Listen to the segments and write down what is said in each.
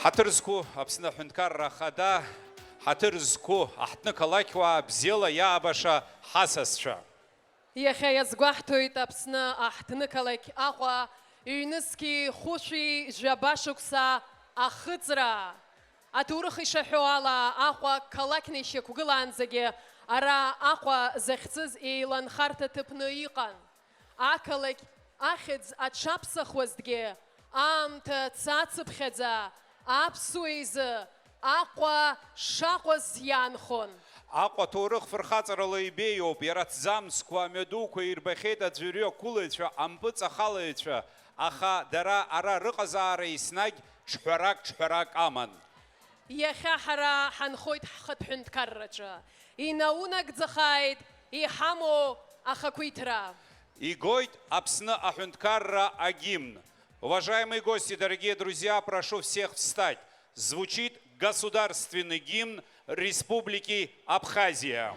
Hatırızku apsına hünkar rahada, hatırızku ahtını kalakwa bzela ya başa hasasça. Иахьа иазгәаҳҭоит Аԥсны аҳҭнықалақь Аҟәа ҩнызқьи хәышәи жәаба шықәса ахыҵра. Аҭоурых ишаҳәо ала Аҟәа қалақьны ишьақәгылаанӡагьы ара Аҟәа захьӡыз еиланхарҭа ҭыԥны иҟан. Ақалақь ахьӡ аҽаԥсахуазҭгьы аамҭа цацыԥхьаӡа аԥсуа изы Аҟәа шаҟәаз иаанхон. Аҟәа ҭоурых фырхаҵарала ибеиоуп, иара ҭӡамцқәа, амҩадуқәа ирбахьеит аӡәырҩы ақәылаҩцәа, ампыҵ ахалаҩцәа, аха дара ара рыҟазаара еснагь ҿҳәарак аман. Иахьа ҳара ҳанхоит ҳхатә ҳәынҭқарраҿы. Инаунагӡахааит иҳамоу ахақәиҭра. Игоит Апсны ахюнткарра агимн. Уважаемые гости, дорогие друзья, прошу всех встать. Звучит государственный гимн Республики Абхазия.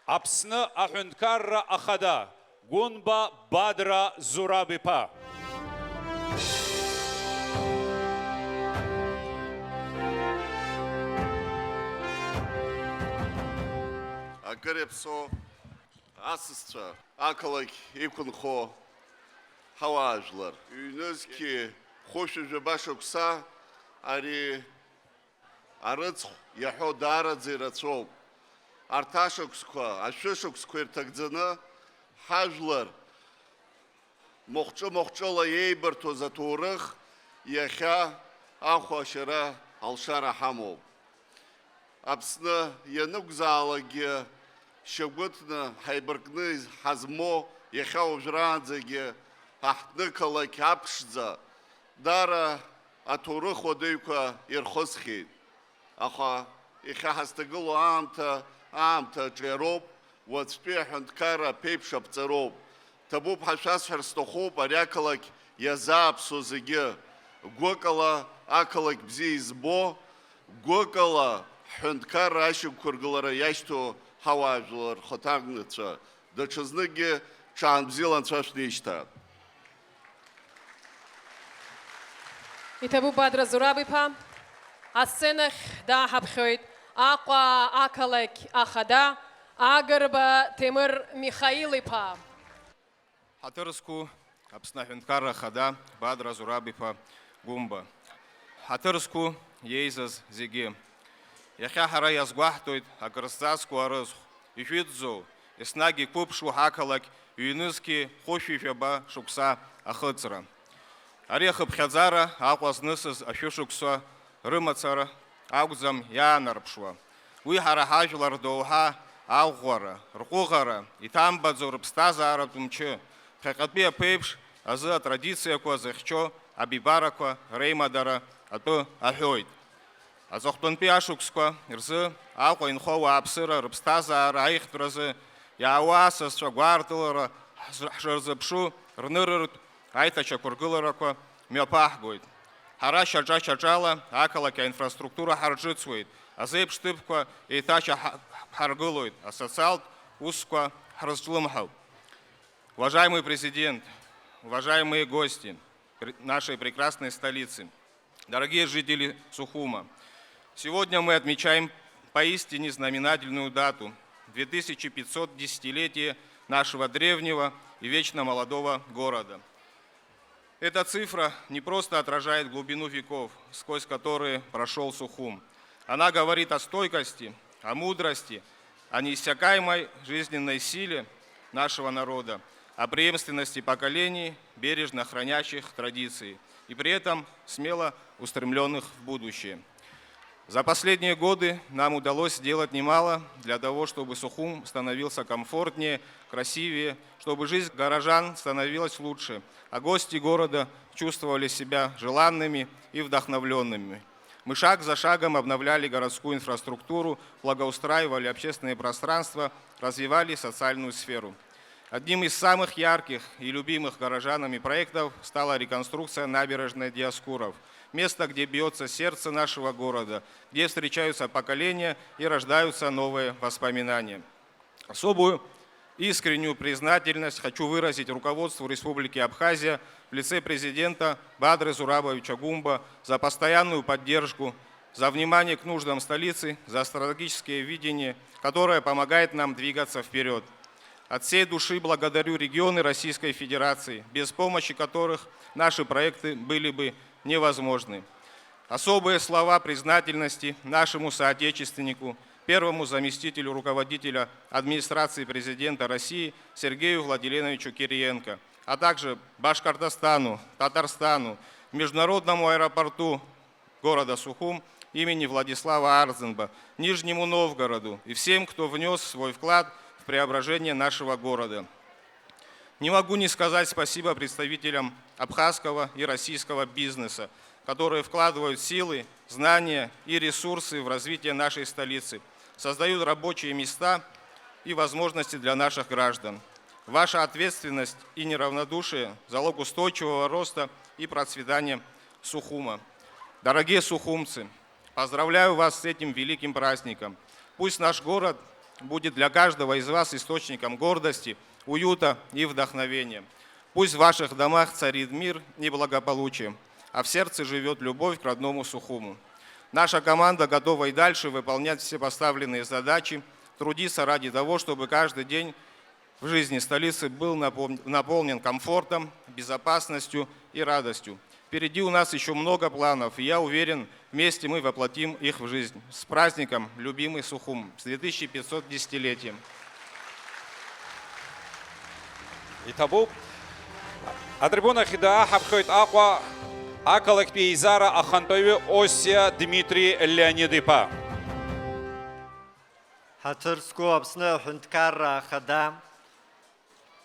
Апсны ахюнткарра ахада, Гунба Бадра Зурабипа. Акырепсо асысцәа ақалақь иқәынхо ҳауаажәлар. Ҩнызқьи хәышәи жәаба шықәса ари арыцхә иаҳәо даараӡа ирацәоуп. Арҭ ашықәсқәа, ашәышықәсқәа ирҭагӡаны ҳажәлар махәҿы-махәҿыла еибарҭоз аҭоурых иахьа ахәа ашьара алшара ҳамоуп. Аԥсны ианықәзаалакгьы шьагәыҭны ҳаибаркны ҳазмо иахьа уажәраанӡагьы аҳҭнықалақь аԥшӡа дара аҭоурых уадаҩқәа ирхысхьеит. Аха иахьа ҳазҭагылоу аамҭаҿы иароуп, уаҵәтәи аҳәынҭқарра аԥеиԥш аԥҵароуп. Ҭабуп ҳашәасҳәар сҭахуп ари ақалақь иазааԥсо зегьы. Гәыкала ақалақь бзиа избо, гәыкала ҳҳәынҭқарра ашьақәыргылара иашьҭоу ҳауаажәлар рхаҭарнацәа. Даҽазныкгьы ҽаан бзиала анцәа шәнишьҭаап. Иҭабуп Бадра Зураб-иԥа, асценахь дааҳаԥхьоит Аҟәа ақалақь ахада Агрба Темыр Михаил-иԥа. Ҳаҭырызқәу Аԥсны аҳәынҭқарра ахада Бадра Зураб-иԥа Гәымба. Ҳаҭырызқәу иеизаз зегьы. Иахьа ҳара иазгәаҳҭоит акырзҵазкуа арызхә. Ишәыӡӡоу, еснагь иқәыԥшуа ҳақалақь ҩнызқьи хәышәи жәаба шықәса ахыҵра. Ари ахыԥхьаӡара Аҟәа знысыз ашәышықәса рымацара акәӡам иаанарԥшуа. Уи ҳара ҳажәлар доуҳа аӷәӷәара, рҟәыӷара, иҭамбаӡо рыԥсҭазааратә мчы, ԥхьаҟатәи аԥеиԥш азы атрадициақәа зыхьчо абибарақәа реимадара атәы аҳәоит. Аҵыхәтәантәи ашықәсқәа рзы Аҟәа инхо ауааԥсыра рыԥсҭазаара аихтәразы иаауа асасцәа гәаартылара ҳшырзыԥшу рнырыртә аиҭачақәыргыларақәа мҩаԥаҳгоит. Ҳара шьаҿа-шьаҿала ақалақь аинфраструктура ҳарҿыцуеит, азеиԥш ҭыԥқәа еиҭаҳаргылоит, асоциалтә усқәа ҳрызҿлымҳауп. Уважаемый президент, уважаемые гости нашей прекрасной столицы, дорогие жители Сухума, сегодня мы отмечаем поистине знаменательную дату – 2510-летие нашего древнего и вечно молодого города. Эта цифра не просто отражает глубину веков, сквозь которые прошел Сухум. Она говорит о стойкости, о мудрости, о неиссякаемой жизненной силе нашего народа, о преемственности поколений, бережно хранящих традиции и при этом смело устремленных в будущее. За последние годы нам удалось сделать немало для того, чтобы Сухум становился комфортнее, красивее, чтобы жизнь горожан становилась лучше, а гости города чувствовали себя желанными и вдохновленными. Мы шаг за шагом обновляли городскую инфраструктуру, благоустраивали общественные пространства, развивали социальную сферу. Одним из самых ярких и любимых горожанами проектов стала реконструкция набережной Диоскуров, место, где бьется сердце нашего города, где встречаются поколения и рождаются новые воспоминания. Особую искреннюю признательность хочу выразить руководству Республики Абхазия в лице президента Бадры Зурабовича Гумба за постоянную поддержку, за внимание к нуждам столицы, за стратегическое видение, которое помогает нам двигаться вперед. От всей души благодарю регионы Российской Федерации, без помощи которых наши проекты были бы невозможны. Особые слова признательности нашему соотечественнику, первому заместителю руководителя администрации президента России Сергею Владимировичу Кириенко, а также Башкортостану, Татарстану, международному аэропорту города Сухум имени Владислава Арзенба, Нижнему Новгороду и всем, кто внес свой вклад в преображение нашего города. Не могу не сказать спасибо представителям абхазского и российского бизнеса, которые вкладывают силы, знания и ресурсы в развитие нашей столицы, создают рабочие места и возможности для наших граждан. Ваша ответственность и неравнодушие – залог устойчивого роста и процветания Сухума. Дорогие сухумцы, поздравляю вас с этим великим праздником. Пусть наш город будет для каждого из вас источником гордости, уюта и вдохновения. Пусть в ваших домах царит мир и благополучие, а в сердце живет любовь к родному Сухуму. Наша команда готова и дальше выполнять все поставленные задачи, трудиться ради того, чтобы каждый день в жизни столицы был наполнен комфортом, безопасностью и радостью. Впереди у нас еще много планов, и я уверен, вместе мы воплотим их в жизнь. С праздником, любимый Сухум, с 2510-летием. Итабу, атрибуна хида хабхойт аква акалак пейзара ахантойве Осия Дмитрий Леонидипа. Хатырску Апсны Хунткарра Хада,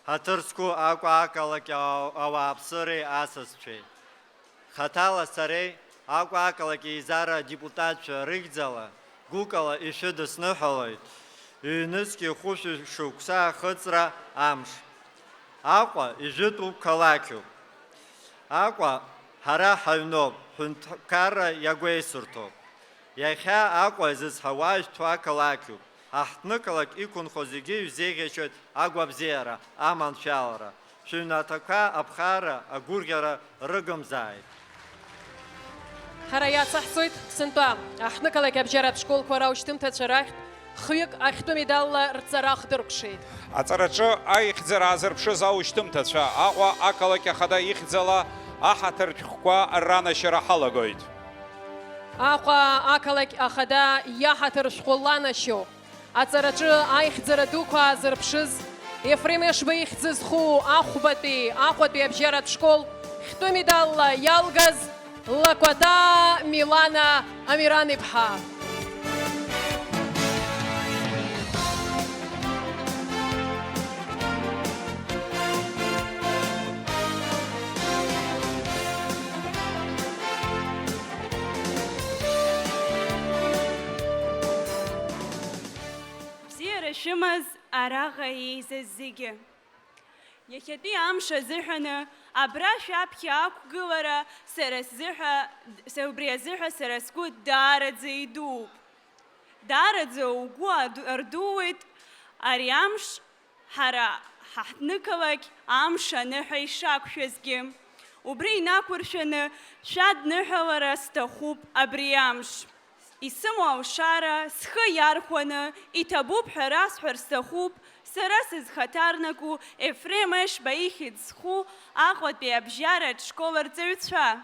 Хатырску аква акалак ава Апсыры Асасчи. Хатала Сарей, аква акалак пейзара депутатча Рыгдзала, Гукала и Шидыснахалайт, и Ныски Хуши Шукса Хыцра Амш. Аква и Житу Калакю. Аква Хара Хайноб, Хунткарра Ягуэсуртоп. Яхя аква из Хаваш Туа Калакю. Ахтныкалак икун хозиги взегечет Агвабзера, Аманчалара. Шинатака Абхара, Агургера, Рыгамзай. Харая цахсует сентуа. Ахныкалак абжарат школ кварауштым тачарах. Хыйк ахтумидалла рцарах дыркшит. Ацарачы айхзер азырпшы зауштым тача. Аква акалак яхада ихзала ахатырчхква рана шарахалагойд. Аква акалак ахада яхатыр школлана шо. Ацарачы айхзерадуква зырпшыз. Ефремеш бейхзызху ахубати ахвати абжарат школ. Хтумидалла ялгаз лаквата Милана Амиранипха. Шимаз арага езазиги. Яхети амша зихана абраш апхи акугвара сарасзиха саубриазиха сараску дарадзейду. Дарадзе угу ардуит ариамш хара хатныкалак амша нехайшакшезги. Убри накуршана шад нехалара стахуб абриамш. Исыму аушара, схы иархәаны, иҭабуп ҳәа расҳәар сҭахуп, сара сызхаҭарнаку Ефремеш баихьыӡ зху Аҟәатәи абжьаратә школ арҵаҩцәа.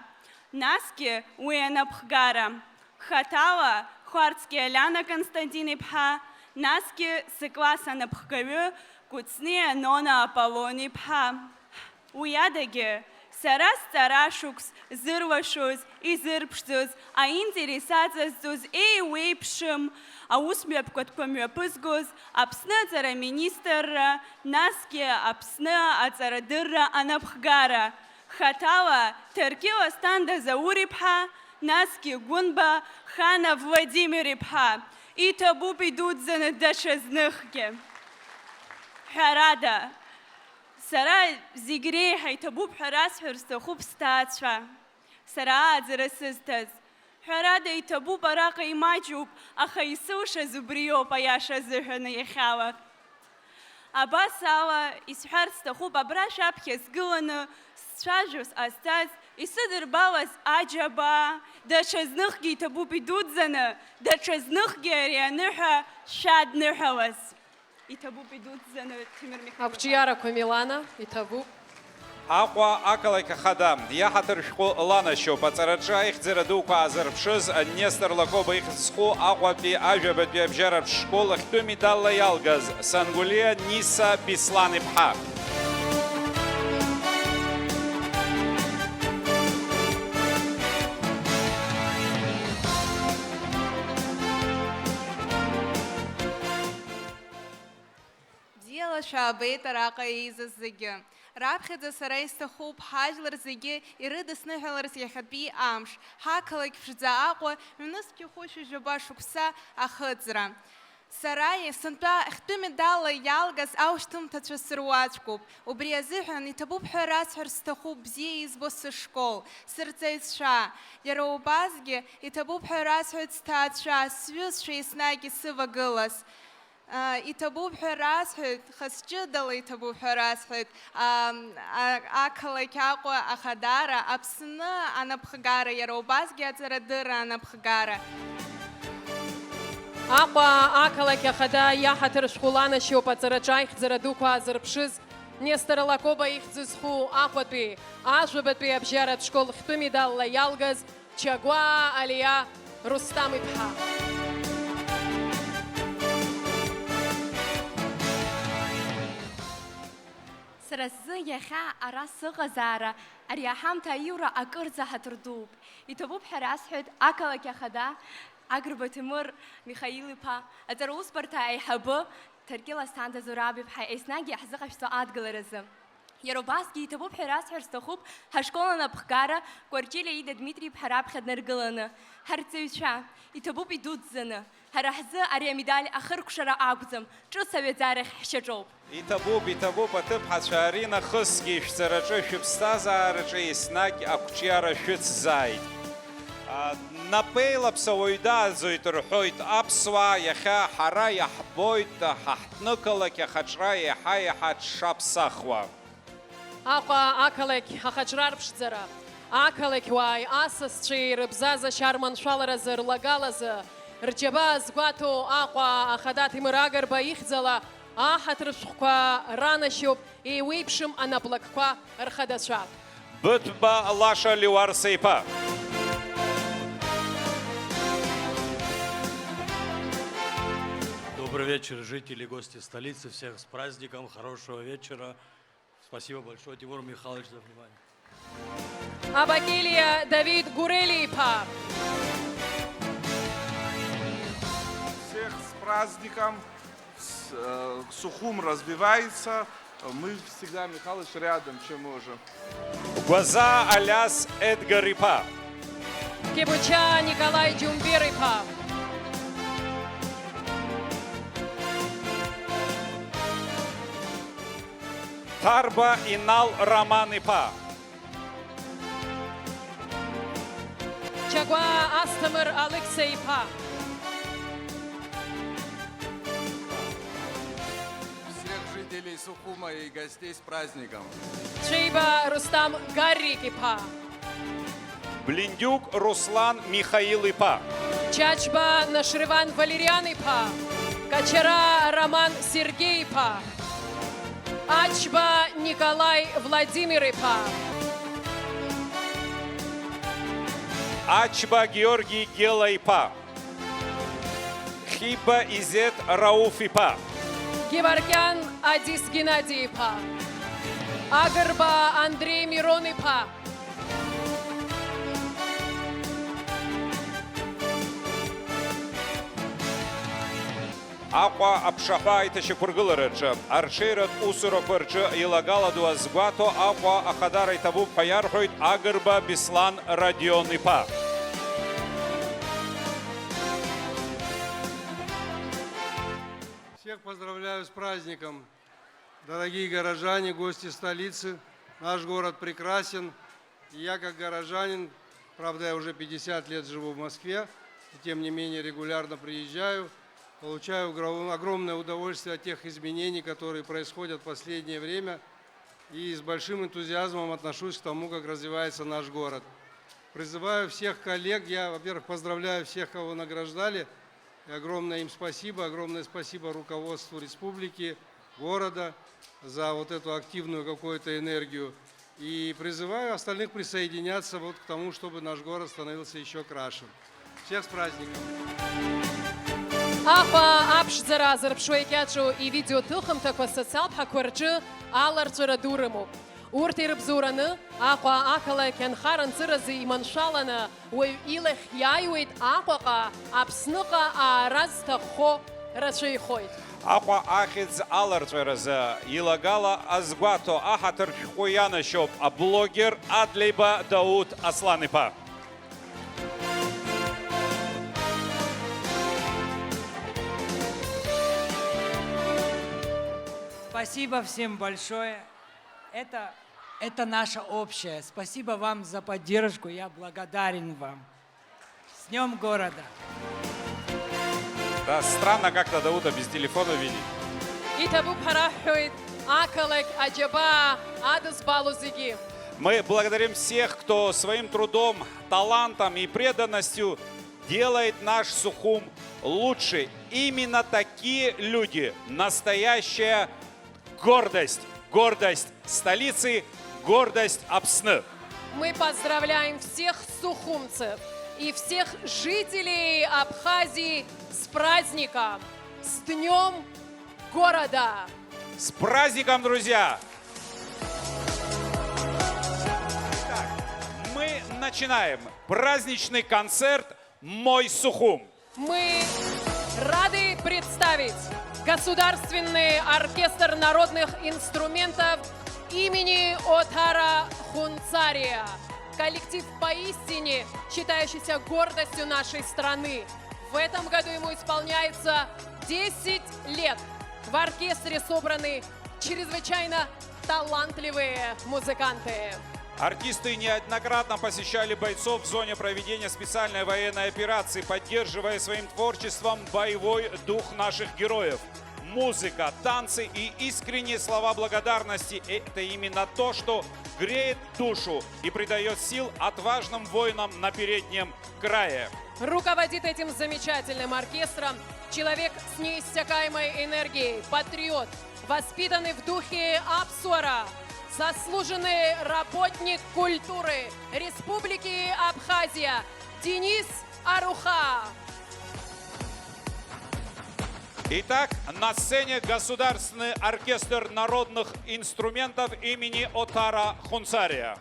Насгьы уи анапхгара. Хатала Хварцки Аляна Константин-иԥҳа, насгьы сыкласс анапхгаҩы Куцниа Нона Аполлони-ԥҳа. Уи адагьы, сара сҵара шықәс зыруашоз, изырԥшӡоз, аинтерес аҵазҵоз еиуеиԥшым аусмҩаԥгатәқәа мҩаԥызгоз Аԥсны аҵара министрра, насгьы Аԥсны аҵарадырра анапхгара, хаҭала Ҭарқьел Асҭанда Заур-иԥҳа, насгьы Гәынба Хана Владимир-иԥҳа, иҭабуп идуӡӡаны даҽазныхгьы. Ҳәарада, сара зегь реиҳа иҭабуп ҳәа расҳәар сҭахуп сҭаацәа, сара ааӡара сызҭаз. Ҳәарада иҭабуп араҟа имаҷуп, аха исылшаз убриоуп аиаша азыҳәаны иахьала. Абас ала исҳәарц сҭахуп абра шәаԥхьа сгыланы сцәажәо сҟазҵаз, исыдырбалаз аџьабаа, даҽазныхгьы иҭабуп идуӡӡаны, даҽазныхгьы ари аныҳәа шәадныҳәалаз. Иҭабуп идуӡӡаны Ҭемыр Михайлов. Ақәҿиарақәа Милана, иҭабуп. Аҟәа ақалақь ахада иаҳаҭыр шәҟәы ланашьоуп. Аҵараҿы аихьӡара дуқәа аазырԥшыз Нестор Лакоба ихьӡ зху Аҟәатәи ажәабатәи абжьаратә школ ахьтәы медалла иалгаз Сангәлиа Ниса Беслан-иԥҳа. Бзиала шәаабеит араҟа еизаз зегьы. Раԥхьаӡа сара исҭахуп ҳажәлар зегьы ирыдысныҳәаларц иахьатәи амш, ҳақалақь ԥшӡа Аҟәа ҩнызқьҩ-хәышәы жәаба шықәса ахыҵра. Сара сынтәа ахьтәы медалла иалгаз аушьҭымҭацәа сыруаӡәкуп. Убри азыҳәан иҭабуп ҳәа расҳәар сҭахуп бзиа избо сышкол, сырҵаҩцәа. Иара убасгьы иҭабуп ҳәа расҳәоит сҭаацәа, сҩызцәа еснагь исывагылаз. Иҭабуп ҳәа расҳәоит, хасҷыдала иҭабуп ҳәа расҳәоит, ақалақь Аҟәа ахадара, Аԥсны анапхгара, иара убасгьы аҵарадырра анапхгара. Аҟәа ақалақь ахада иаҳаҭыр шәҟәы ланашьоуп. Аҵараҿы аихьӡара дуқәа аазырԥшыз Нестор Лакоба ихьӡ зху Аҟәатәи ажәабатәи абжьаратә школ хьтәы медалла иалгаз Чагәаа Алиа Рустам-иԥҳа. Сара сзы иахьа ара сыҟазаара, ари аҳамҭа аиура акырӡа ҳаҭыр дууп. Иҭабуп ҳәа расҳәоит ақалақь ахада Агрба Ҭемыр Михаил-иԥа, аҵараусбарҭа аиҳабы Ҭарқьел Асҭанда Зураб-иԥҳа еснагь иаҳзыҟашәҵо адгыларазы. Иара убасгьы иҭабуп ҳәа расҳәар сҭахуп ҳашкол анапхгара Кәарҷилиа Ида Дмитри-иԥҳа раԥхьа днаргыланы. Ҳарҵаҩцәа, иҭабуп идуӡӡаны. Ҳара ҳзы ари амедаль ахыркәшара акәӡам, ҿыц аҩаӡарахь ҳшьаҿоуп. Иҭабуп аҭыԥҳацәа ари нахысгьы шәҵараҿы шәыԥсҭазаараҿы еснагь ақәҿиара шәыцзааит. Напеилаԥса уаҩ дааӡоит рҳәоит аԥсуаа, иахьа ҳара иаҳбоит ҳаҳҭнықалақь ахаҿра еиҳа дшаԥсахуа. Аҟәа ақалақь ахаҿра рԥшӡара, ақалақьуааи асасцәеи рыбзазашьа арманшәаларазы рлагалазы рџьаба згәаҭоу Аҟәа ахада Ҭемыр Агрба ихьӡала аҳаҭыр шәҟәқәа ранашьоуп еиуеиԥшым анаплакқәа рхадацәа. Быҭәба Лаша Леуарса-иԥа. Добрый вечер, жители, гости столицы. Всех с праздником, хорошего вечера. Спасибо большое, Тимур Михайлович, за внимание. Абакелия Давид Гурели-иԥа. Всех с праздником. Сухум развивается. Мы всегда, Михайлович, рядом, чем можем. Гваза Аляс Эдгар-иԥа. Кебуча Николай Джумбер-иԥа. Тарба Инал Роман-иԥа. Чагәаа Асҭамыр Алексей-иԥа. Всех жителей Сухума и гостей с праздником. Чейба Рустам Гаррик-иԥа. Блиндюк Руслан Михаил-иԥа. Чачба Нашриван Валериан-иԥа. Качара Роман Сергей-иԥа. Ачба Николай Владимир-иԥа. Ачба Георгий Гела-иԥа. Хиба Изет Рауф-иԥа. Геворкян Адис Геннадий-иԥа, Агрба Андрей Мирон-иԥа, Аҟәа аԥшаҳәа аиҭашьақәыргылараҿы арҽеиратә усурақәа рҿы еилагаладу азгәаҭо Аҟәа ахадара иҭабуп ҳәа иарҳәоит Агрба Беслан Радион-иԥа. Всех поздравляю с праздником, дорогие горожане, гости столицы. Наш город прекрасен. И я, как горожанин, правда, я уже 50 лет живу в Москве, и тем не менее регулярно приезжаю, получаю огромное удовольствие от тех изменений, которые происходят в последнее время, и с большим энтузиазмом отношусь к тому, как развивается наш город. Призываю всех коллег, я, во-первых, поздравляю всех, кого награждали, и огромное им спасибо, огромное спасибо руководству республики, города за вот эту активную какую-то энергию. И призываю остальных присоединяться вот к тому, чтобы наш город становился еще краше. Всех с праздником! Аҟәа аԥшӡара зырԥшуа икьаҿу ивидеоҭыхымҭақәа социалтәқәа рҿы аларҵәара ду рымоуп. Урҭ ирыбзоураны Аҟәа ақалақь анхара-нҵыразы иманшәаланы уаҩ илахь иааиуеит Аҟәаҟа, Аԥсныҟа аара зҭаххо рацәаҩхоит. Аҟәа ахьӡ аларҵәаразы илагала азгәаҭо аҳаҭыр шәҟәы ианашьоуп аблогер Адлеиба Дауд Аслан-иԥа. Спасибо всем большое. Это наше общее. Спасибо вам за поддержку. Я благодарен вам. С Днем города! Да, странно как-то Дауда без телефона видеть. Иҭабуп ҳара ҳҳәоит ақалақь аџьабаа адызбало зегьы. Мы благодарим всех, кто своим трудом, талантом и преданностью делает наш Сухум лучше. Именно такие люди – настоящая гордость. Гордость столицы, гордость Апсны. Мы поздравляем всех сухумцев и всех жителей Абхазии с праздником, с Днем города. С праздником, друзья! Итак, мы начинаем праздничный концерт «Мой Сухум». Мы рады представить Государственный оркестр народных инструментов имени Отара Хунцария. Коллектив поистине считающийся гордостью нашей страны. В этом году ему исполняется 10 лет. В оркестре собраны чрезвычайно талантливые музыканты. Артисты неоднократно посещали бойцов в зоне проведения специальной военной операции, поддерживая своим творчеством боевой дух наших героев. Музыка, танцы и искренние слова благодарности – это именно то, что греет душу и придает сил отважным воинам на переднем крае. Руководит этим замечательным оркестром человек с неиссякаемой энергией, патриот, воспитанный в духе Апсора, заслуженный работник культуры Республики Абхазия Денис Аруха. Итак, на сцене Государственный оркестр народных инструментов имени Отара Хунцария.